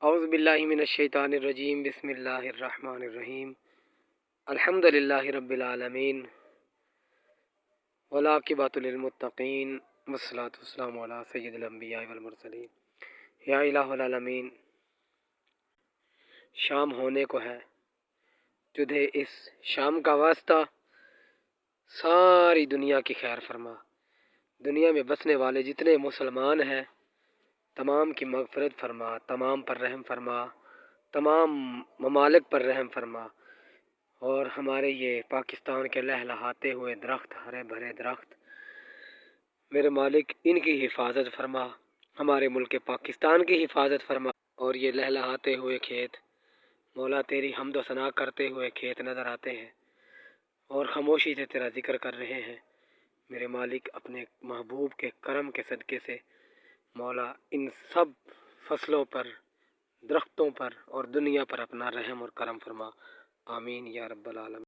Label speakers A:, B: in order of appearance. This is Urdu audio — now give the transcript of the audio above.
A: اعوذ باللہ من الشیطان الرجیم بسم اللہ الرحمن الرحیم الحمدللہ رب العالمین والعاقبۃ للمتقین والصلاۃ والسلام علی سید الانبیاء والمرسلین۔ یا الہ العالمین، شام ہونے کو ہے، تجھے اس شام کا واسطہ ساری دنیا کی خیر فرما۔ دنیا میں بسنے والے جتنے مسلمان ہیں تمام کی مغفرت فرما، تمام پر رحم فرما، تمام ممالک پر رحم فرما، اور ہمارے یہ پاکستان کے لہلہاتے ہوئے درخت، ہرے بھرے درخت، میرے مالک ان کی حفاظت فرما، ہمارے ملک پاکستان کی حفاظت فرما، اور یہ لہلہاتے ہوئے کھیت مولا تیری حمد و ثنا کرتے ہوئے کھیت نظر آتے ہیں اور خاموشی سے تیرا ذکر کر رہے ہیں۔ میرے مالک اپنے محبوب کے کرم کے صدقے سے مولا ان سب فصلوں پر، درختوں پر اور دنیا پر اپنا رحم اور کرم فرما، آمین یا رب العالمین۔